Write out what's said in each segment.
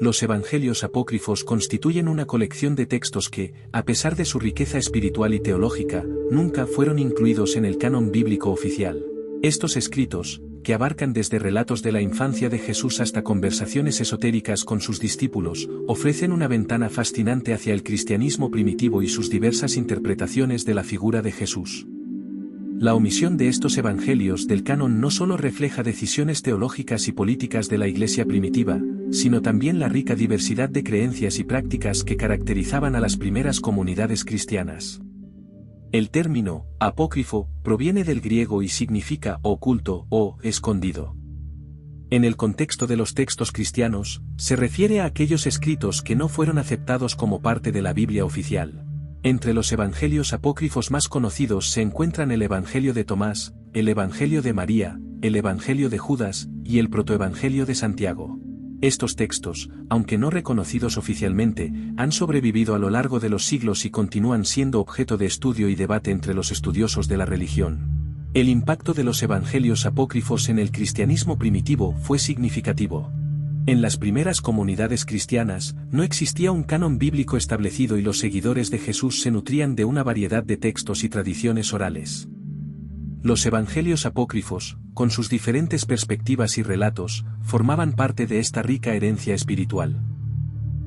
Los evangelios apócrifos constituyen una colección de textos que, a pesar de su riqueza espiritual y teológica, nunca fueron incluidos en el canon bíblico oficial. Estos escritos, que abarcan desde relatos de la infancia de Jesús hasta conversaciones esotéricas con sus discípulos, ofrecen una ventana fascinante hacia el cristianismo primitivo y sus diversas interpretaciones de la figura de Jesús. La omisión de estos evangelios del canon no solo refleja decisiones teológicas y políticas de la Iglesia primitiva, sino también la rica diversidad de creencias y prácticas que caracterizaban a las primeras comunidades cristianas. El término, apócrifo, proviene del griego y significa oculto o escondido. En el contexto de los textos cristianos, se refiere a aquellos escritos que no fueron aceptados como parte de la Biblia oficial. Entre los evangelios apócrifos más conocidos se encuentran el Evangelio de Tomás, el Evangelio de María, el Evangelio de Judas, y el Protoevangelio de Santiago. Estos textos, aunque no reconocidos oficialmente, han sobrevivido a lo largo de los siglos y continúan siendo objeto de estudio y debate entre los estudiosos de la religión. El impacto de los evangelios apócrifos en el cristianismo primitivo fue significativo. En las primeras comunidades cristianas, no existía un canon bíblico establecido y los seguidores de Jesús se nutrían de una variedad de textos y tradiciones orales. Los evangelios apócrifos, con sus diferentes perspectivas y relatos, formaban parte de esta rica herencia espiritual.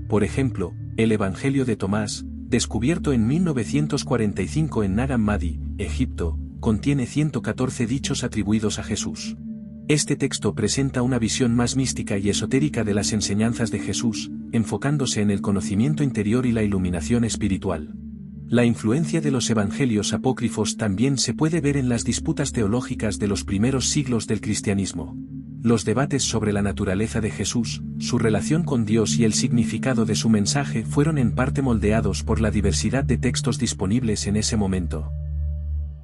Por ejemplo, el Evangelio de Tomás, descubierto en 1945 en Nag Hammadi, Egipto, contiene 114 dichos atribuidos a Jesús. Este texto presenta una visión más mística y esotérica de las enseñanzas de Jesús, enfocándose en el conocimiento interior y la iluminación espiritual. La influencia de los evangelios apócrifos también se puede ver en las disputas teológicas de los primeros siglos del cristianismo. Los debates sobre la naturaleza de Jesús, su relación con Dios y el significado de su mensaje fueron en parte moldeados por la diversidad de textos disponibles en ese momento.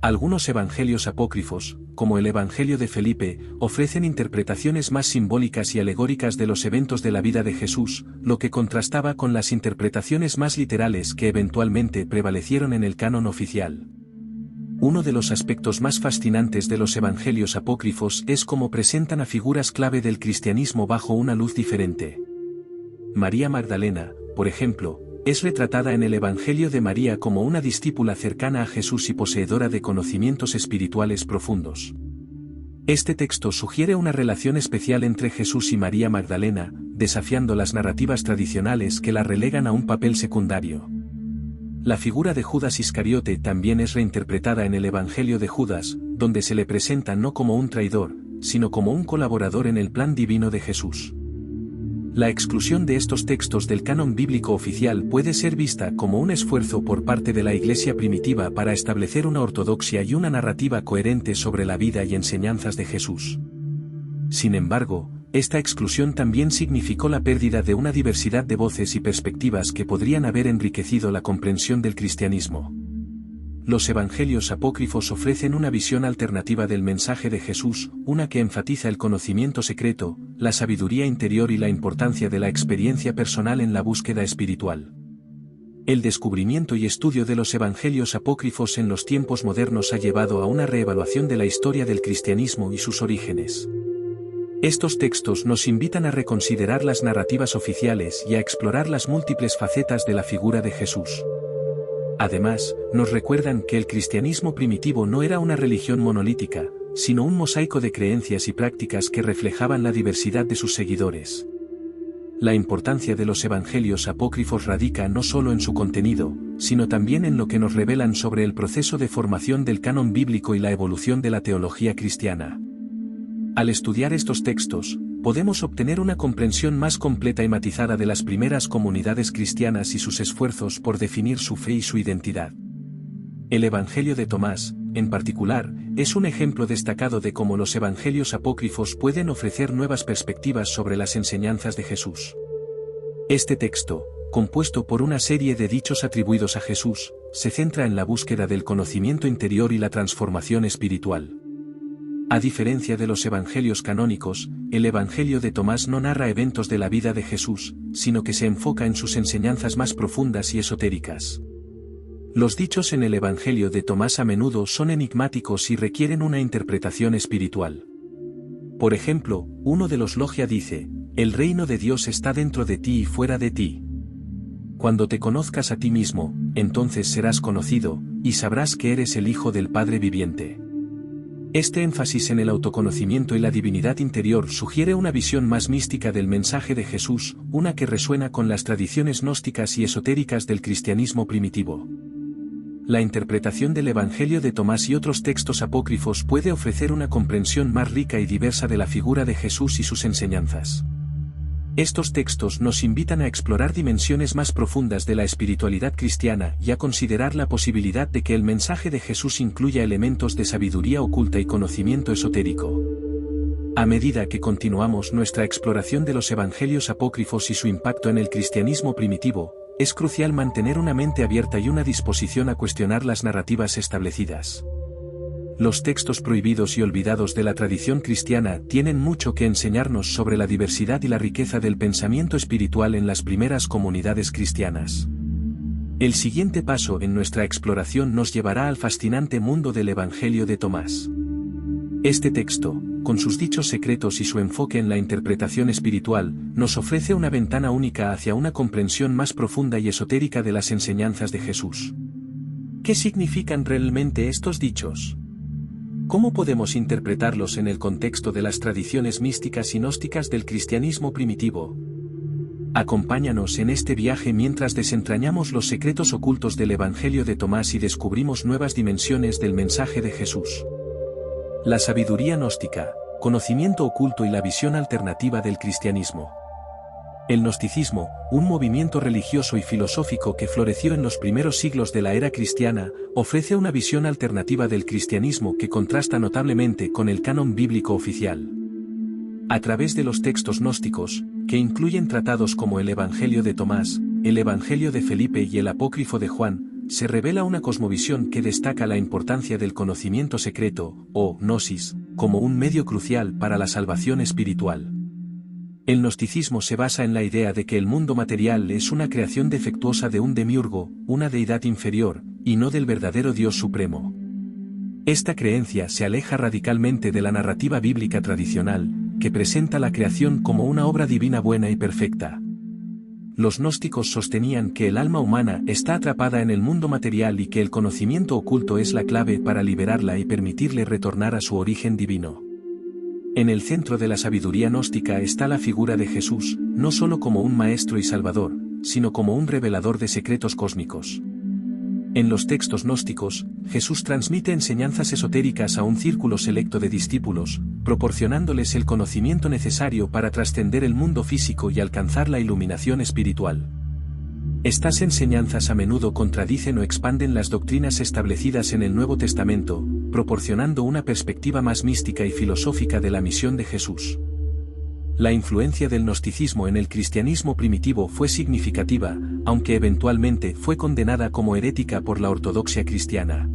Algunos evangelios apócrifos, como el Evangelio de Felipe, ofrecen interpretaciones más simbólicas y alegóricas de los eventos de la vida de Jesús, lo que contrastaba con las interpretaciones más literales que eventualmente prevalecieron en el canon oficial. Uno de los aspectos más fascinantes de los evangelios apócrifos es cómo presentan a figuras clave del cristianismo bajo una luz diferente. María Magdalena, por ejemplo, es retratada en el Evangelio de María como una discípula cercana a Jesús y poseedora de conocimientos espirituales profundos. Este texto sugiere una relación especial entre Jesús y María Magdalena, desafiando las narrativas tradicionales que la relegan a un papel secundario. La figura de Judas Iscariote también es reinterpretada en el Evangelio de Judas, donde se le presenta no como un traidor, sino como un colaborador en el plan divino de Jesús. La exclusión de estos textos del canon bíblico oficial puede ser vista como un esfuerzo por parte de la Iglesia primitiva para establecer una ortodoxia y una narrativa coherente sobre la vida y enseñanzas de Jesús. Sin embargo, esta exclusión también significó la pérdida de una diversidad de voces y perspectivas que podrían haber enriquecido la comprensión del cristianismo. Los evangelios apócrifos ofrecen una visión alternativa del mensaje de Jesús, una que enfatiza el conocimiento secreto, la sabiduría interior y la importancia de la experiencia personal en la búsqueda espiritual. El descubrimiento y estudio de los evangelios apócrifos en los tiempos modernos ha llevado a una reevaluación de la historia del cristianismo y sus orígenes. Estos textos nos invitan a reconsiderar las narrativas oficiales y a explorar las múltiples facetas de la figura de Jesús. Además, nos recuerdan que el cristianismo primitivo no era una religión monolítica, sino un mosaico de creencias y prácticas que reflejaban la diversidad de sus seguidores. La importancia de los evangelios apócrifos radica no solo en su contenido, sino también en lo que nos revelan sobre el proceso de formación del canon bíblico y la evolución de la teología cristiana. Al estudiar estos textos, podemos obtener una comprensión más completa y matizada de las primeras comunidades cristianas y sus esfuerzos por definir su fe y su identidad. El Evangelio de Tomás, en particular, es un ejemplo destacado de cómo los evangelios apócrifos pueden ofrecer nuevas perspectivas sobre las enseñanzas de Jesús. Este texto, compuesto por una serie de dichos atribuidos a Jesús, se centra en la búsqueda del conocimiento interior y la transformación espiritual. A diferencia de los evangelios canónicos, el Evangelio de Tomás no narra eventos de la vida de Jesús, sino que se enfoca en sus enseñanzas más profundas y esotéricas. Los dichos en el Evangelio de Tomás a menudo son enigmáticos y requieren una interpretación espiritual. Por ejemplo, uno de los logia dice, El reino de Dios está dentro de ti y fuera de ti. Cuando te conozcas a ti mismo, entonces serás conocido, y sabrás que eres el Hijo del Padre viviente. Este énfasis en el autoconocimiento y la divinidad interior sugiere una visión más mística del mensaje de Jesús, una que resuena con las tradiciones gnósticas y esotéricas del cristianismo primitivo. La interpretación del Evangelio de Tomás y otros textos apócrifos puede ofrecer una comprensión más rica y diversa de la figura de Jesús y sus enseñanzas. Estos textos nos invitan a explorar dimensiones más profundas de la espiritualidad cristiana y a considerar la posibilidad de que el mensaje de Jesús incluya elementos de sabiduría oculta y conocimiento esotérico. A medida que continuamos nuestra exploración de los evangelios apócrifos y su impacto en el cristianismo primitivo, es crucial mantener una mente abierta y una disposición a cuestionar las narrativas establecidas. Los textos prohibidos y olvidados de la tradición cristiana tienen mucho que enseñarnos sobre la diversidad y la riqueza del pensamiento espiritual en las primeras comunidades cristianas. El siguiente paso en nuestra exploración nos llevará al fascinante mundo del Evangelio de Tomás. Este texto, con sus dichos secretos y su enfoque en la interpretación espiritual, nos ofrece una ventana única hacia una comprensión más profunda y esotérica de las enseñanzas de Jesús. ¿Qué significan realmente estos dichos? ¿Cómo podemos interpretarlos en el contexto de las tradiciones místicas y gnósticas del cristianismo primitivo? Acompáñanos en este viaje mientras desentrañamos los secretos ocultos del Evangelio de Tomás y descubrimos nuevas dimensiones del mensaje de Jesús. La sabiduría gnóstica, conocimiento oculto y la visión alternativa del cristianismo. El gnosticismo, un movimiento religioso y filosófico que floreció en los primeros siglos de la era cristiana, ofrece una visión alternativa del cristianismo que contrasta notablemente con el canon bíblico oficial. A través de los textos gnósticos, que incluyen tratados como el Evangelio de Tomás, el Evangelio de Felipe y el Apócrifo de Juan, se revela una cosmovisión que destaca la importancia del conocimiento secreto, o gnosis, como un medio crucial para la salvación espiritual. El gnosticismo se basa en la idea de que el mundo material es una creación defectuosa de un demiurgo, una deidad inferior, y no del verdadero Dios supremo. Esta creencia se aleja radicalmente de la narrativa bíblica tradicional, que presenta la creación como una obra divina buena y perfecta. Los gnósticos sostenían que el alma humana está atrapada en el mundo material y que el conocimiento oculto es la clave para liberarla y permitirle retornar a su origen divino. En el centro de la sabiduría gnóstica está la figura de Jesús, no solo como un maestro y salvador, sino como un revelador de secretos cósmicos. En los textos gnósticos, Jesús transmite enseñanzas esotéricas a un círculo selecto de discípulos, proporcionándoles el conocimiento necesario para trascender el mundo físico y alcanzar la iluminación espiritual. Estas enseñanzas a menudo contradicen o expanden las doctrinas establecidas en el Nuevo Testamento, proporcionando una perspectiva más mística y filosófica de la misión de Jesús. La influencia del gnosticismo en el cristianismo primitivo fue significativa, aunque eventualmente fue condenada como herética por la ortodoxia cristiana.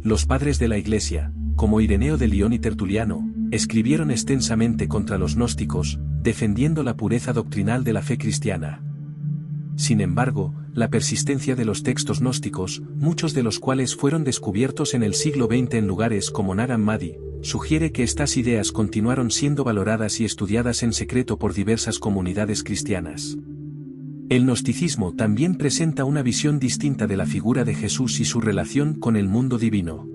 Los padres de la Iglesia, como Ireneo de Lión y Tertuliano, escribieron extensamente contra los gnósticos, defendiendo la pureza doctrinal de la fe cristiana. Sin embargo, la persistencia de los textos gnósticos, muchos de los cuales fueron descubiertos en el siglo XX en lugares como Nag Hammadi, sugiere que estas ideas continuaron siendo valoradas y estudiadas en secreto por diversas comunidades cristianas. El gnosticismo también presenta una visión distinta de la figura de Jesús y su relación con el mundo divino.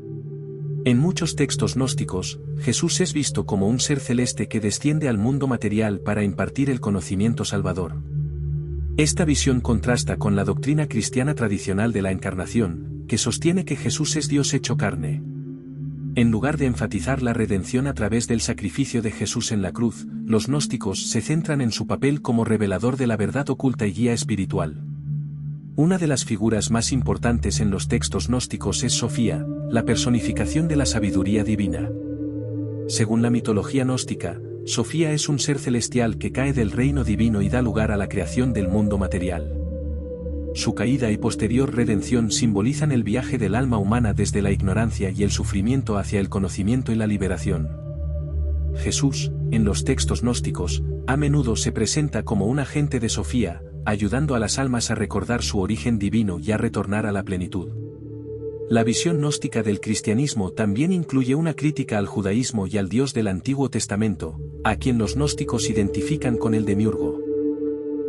En muchos textos gnósticos, Jesús es visto como un ser celeste que desciende al mundo material para impartir el conocimiento salvador. Esta visión contrasta con la doctrina cristiana tradicional de la encarnación, que sostiene que Jesús es Dios hecho carne. En lugar de enfatizar la redención a través del sacrificio de Jesús en la cruz, los gnósticos se centran en su papel como revelador de la verdad oculta y guía espiritual. Una de las figuras más importantes en los textos gnósticos es Sofía, la personificación de la sabiduría divina. Según la mitología gnóstica, Sofía es un ser celestial que cae del reino divino y da lugar a la creación del mundo material. Su caída y posterior redención simbolizan el viaje del alma humana desde la ignorancia y el sufrimiento hacia el conocimiento y la liberación. Jesús, en los textos gnósticos, a menudo se presenta como un agente de Sofía, ayudando a las almas a recordar su origen divino y a retornar a la plenitud. La visión gnóstica del cristianismo también incluye una crítica al judaísmo y al Dios del Antiguo Testamento, a quien los gnósticos identifican con el demiurgo.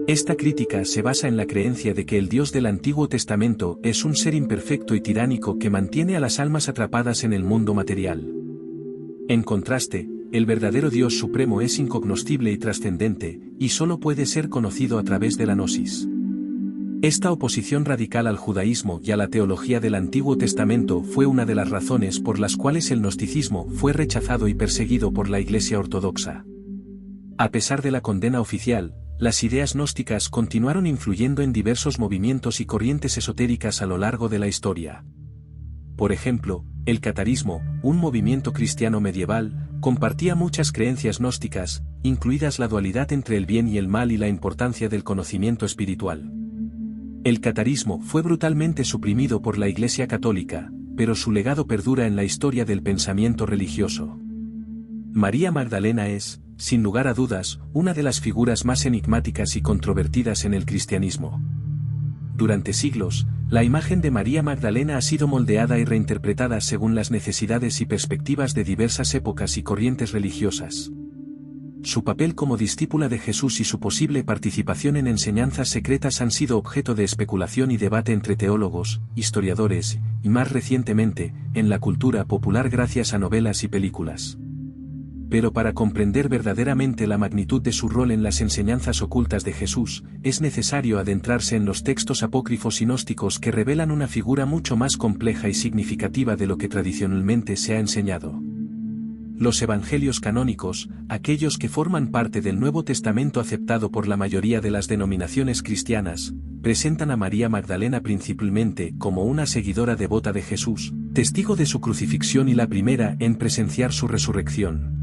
Esta crítica se basa en la creencia de que el Dios del Antiguo Testamento es un ser imperfecto y tiránico que mantiene a las almas atrapadas en el mundo material. En contraste, el verdadero Dios supremo es incognoscible y trascendente, y solo puede ser conocido a través de la gnosis. Esta oposición radical al judaísmo y a la teología del Antiguo Testamento fue una de las razones por las cuales el gnosticismo fue rechazado y perseguido por la Iglesia Ortodoxa. A pesar de la condena oficial, las ideas gnósticas continuaron influyendo en diversos movimientos y corrientes esotéricas a lo largo de la historia. Por ejemplo, el catarismo, un movimiento cristiano medieval, compartía muchas creencias gnósticas, incluidas la dualidad entre el bien y el mal y la importancia del conocimiento espiritual. El catarismo fue brutalmente suprimido por la Iglesia Católica, pero su legado perdura en la historia del pensamiento religioso. María Magdalena es, sin lugar a dudas, una de las figuras más enigmáticas y controvertidas en el cristianismo. Durante siglos, la imagen de María Magdalena ha sido moldeada y reinterpretada según las necesidades y perspectivas de diversas épocas y corrientes religiosas. Su papel como discípula de Jesús y su posible participación en enseñanzas secretas han sido objeto de especulación y debate entre teólogos, historiadores, y más recientemente, en la cultura popular gracias a novelas y películas. Pero para comprender verdaderamente la magnitud de su rol en las enseñanzas ocultas de Jesús, es necesario adentrarse en los textos apócrifos y gnósticos que revelan una figura mucho más compleja y significativa de lo que tradicionalmente se ha enseñado. Los evangelios canónicos, aquellos que forman parte del Nuevo Testamento aceptado por la mayoría de las denominaciones cristianas, presentan a María Magdalena principalmente como una seguidora devota de Jesús, testigo de su crucifixión y la primera en presenciar su resurrección.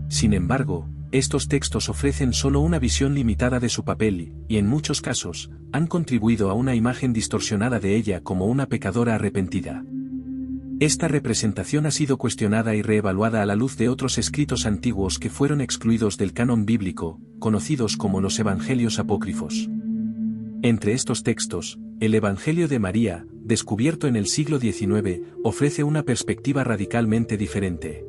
Sin embargo, estos textos ofrecen solo una visión limitada de su papel y, en muchos casos, han contribuido a una imagen distorsionada de ella como una pecadora arrepentida. Esta representación ha sido cuestionada y reevaluada a la luz de otros escritos antiguos que fueron excluidos del canon bíblico, conocidos como los Evangelios apócrifos. Entre estos textos, el Evangelio de María, descubierto en el siglo XIX, ofrece una perspectiva radicalmente diferente.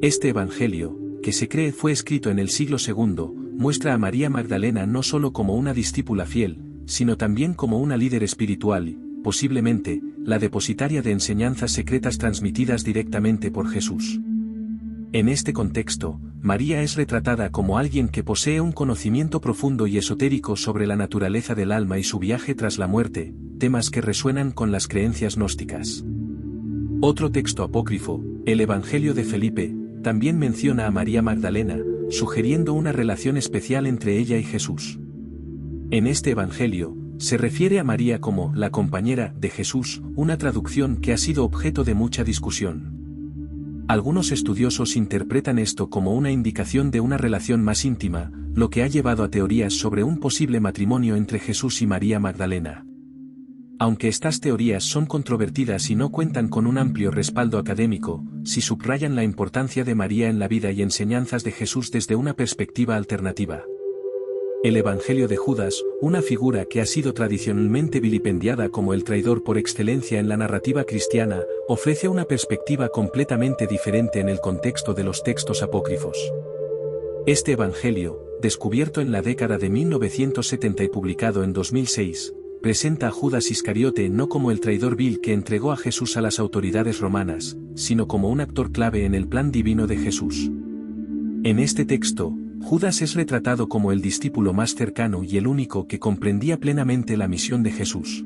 Este Evangelio, que se cree fue escrito en el siglo II, muestra a María Magdalena no solo como una discípula fiel, sino también como una líder espiritual, posiblemente, la depositaria de enseñanzas secretas transmitidas directamente por Jesús. En este contexto, María es retratada como alguien que posee un conocimiento profundo y esotérico sobre la naturaleza del alma y su viaje tras la muerte, temas que resuenan con las creencias gnósticas. Otro texto apócrifo, el Evangelio de Felipe, también menciona a María Magdalena, sugiriendo una relación especial entre ella y Jesús. En este Evangelio, se refiere a María como la compañera de Jesús, una traducción que ha sido objeto de mucha discusión. Algunos estudiosos interpretan esto como una indicación de una relación más íntima, lo que ha llevado a teorías sobre un posible matrimonio entre Jesús y María Magdalena. Aunque estas teorías son controvertidas y no cuentan con un amplio respaldo académico, sí subrayan la importancia de María en la vida y enseñanzas de Jesús desde una perspectiva alternativa. El Evangelio de Judas, una figura que ha sido tradicionalmente vilipendiada como el traidor por excelencia en la narrativa cristiana, ofrece una perspectiva completamente diferente en el contexto de los textos apócrifos. Este Evangelio, descubierto en la década de 1970 y publicado en 2006, presenta a Judas Iscariote no como el traidor vil que entregó a Jesús a las autoridades romanas, sino como un actor clave en el plan divino de Jesús. En este texto, Judas es retratado como el discípulo más cercano y el único que comprendía plenamente la misión de Jesús.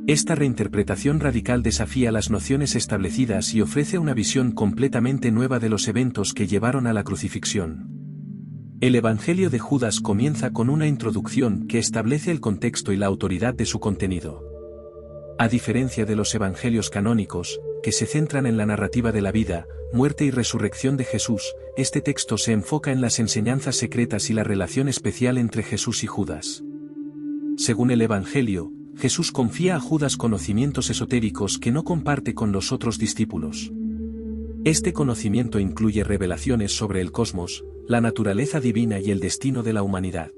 Esta reinterpretación radical desafía las nociones establecidas y ofrece una visión completamente nueva de los eventos que llevaron a la crucifixión. El Evangelio de Judas comienza con una introducción que establece el contexto y la autoridad de su contenido. A diferencia de los evangelios canónicos, que se centran en la narrativa de la vida, muerte y resurrección de Jesús, este texto se enfoca en las enseñanzas secretas y la relación especial entre Jesús y Judas. Según el Evangelio, Jesús confía a Judas conocimientos esotéricos que no comparte con los otros discípulos. Este conocimiento incluye revelaciones sobre el cosmos, la naturaleza divina y el destino de la humanidad.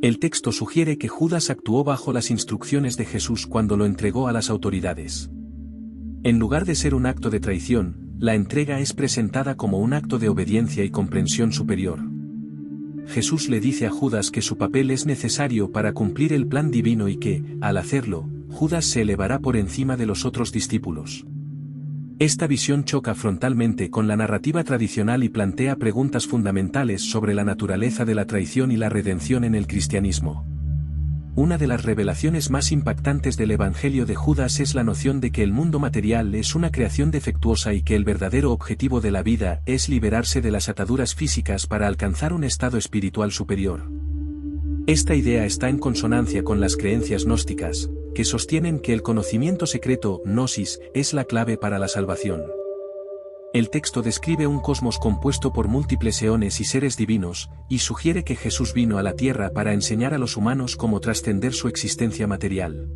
El texto sugiere que Judas actuó bajo las instrucciones de Jesús cuando lo entregó a las autoridades. En lugar de ser un acto de traición, la entrega es presentada como un acto de obediencia y comprensión superior. Jesús le dice a Judas que su papel es necesario para cumplir el plan divino y que, al hacerlo, Judas se elevará por encima de los otros discípulos. Esta visión choca frontalmente con la narrativa tradicional y plantea preguntas fundamentales sobre la naturaleza de la traición y la redención en el cristianismo. Una de las revelaciones más impactantes del Evangelio de Judas es la noción de que el mundo material es una creación defectuosa y que el verdadero objetivo de la vida es liberarse de las ataduras físicas para alcanzar un estado espiritual superior. Esta idea está en consonancia con las creencias gnósticas, que sostienen que el conocimiento secreto, gnosis, es la clave para la salvación. El texto describe un cosmos compuesto por múltiples eones y seres divinos, y sugiere que Jesús vino a la tierra para enseñar a los humanos cómo trascender su existencia material.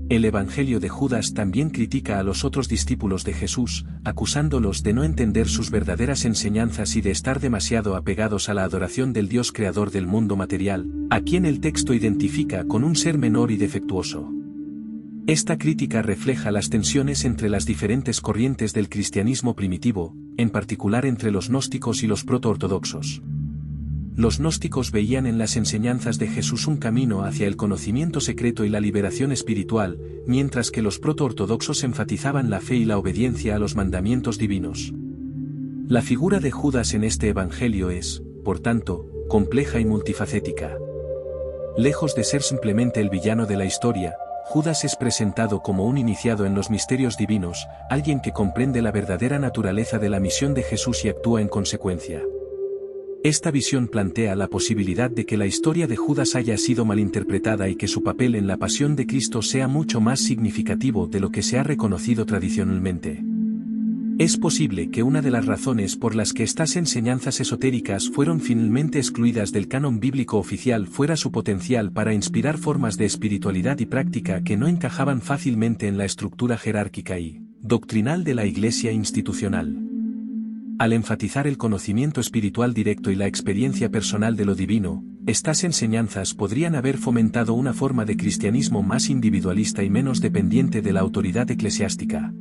El Evangelio de Judas también critica a los otros discípulos de Jesús, acusándolos de no entender sus verdaderas enseñanzas y de estar demasiado apegados a la adoración del Dios creador del mundo material, a quien el texto identifica con un ser menor y defectuoso. Esta crítica refleja las tensiones entre las diferentes corrientes del cristianismo primitivo, en particular entre los gnósticos y los protoortodoxos. Los gnósticos veían en las enseñanzas de Jesús un camino hacia el conocimiento secreto y la liberación espiritual, mientras que los protoortodoxos enfatizaban la fe y la obediencia a los mandamientos divinos. La figura de Judas en este evangelio es, por tanto, compleja y multifacética. Lejos de ser simplemente el villano de la historia, Judas es presentado como un iniciado en los misterios divinos, alguien que comprende la verdadera naturaleza de la misión de Jesús y actúa en consecuencia. Esta visión plantea la posibilidad de que la historia de Judas haya sido malinterpretada y que su papel en la pasión de Cristo sea mucho más significativo de lo que se ha reconocido tradicionalmente. Es posible que una de las razones por las que estas enseñanzas esotéricas fueron finalmente excluidas del canon bíblico oficial fuera su potencial para inspirar formas de espiritualidad y práctica que no encajaban fácilmente en la estructura jerárquica y doctrinal de la Iglesia institucional. Al enfatizar el conocimiento espiritual directo y la experiencia personal de lo divino, estas enseñanzas podrían haber fomentado una forma de cristianismo más individualista y menos dependiente de la autoridad eclesiástica.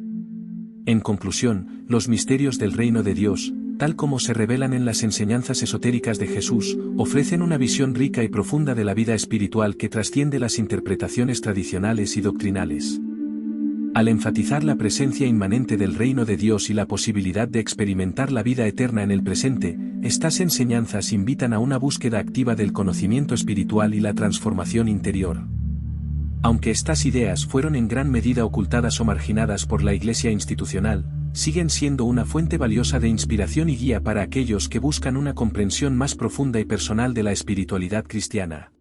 En conclusión, los misterios del reino de Dios, tal como se revelan en las enseñanzas esotéricas de Jesús, ofrecen una visión rica y profunda de la vida espiritual que trasciende las interpretaciones tradicionales y doctrinales. Al enfatizar la presencia inmanente del reino de Dios y la posibilidad de experimentar la vida eterna en el presente, estas enseñanzas invitan a una búsqueda activa del conocimiento espiritual y la transformación interior. Aunque estas ideas fueron en gran medida ocultadas o marginadas por la Iglesia institucional, siguen siendo una fuente valiosa de inspiración y guía para aquellos que buscan una comprensión más profunda y personal de la espiritualidad cristiana.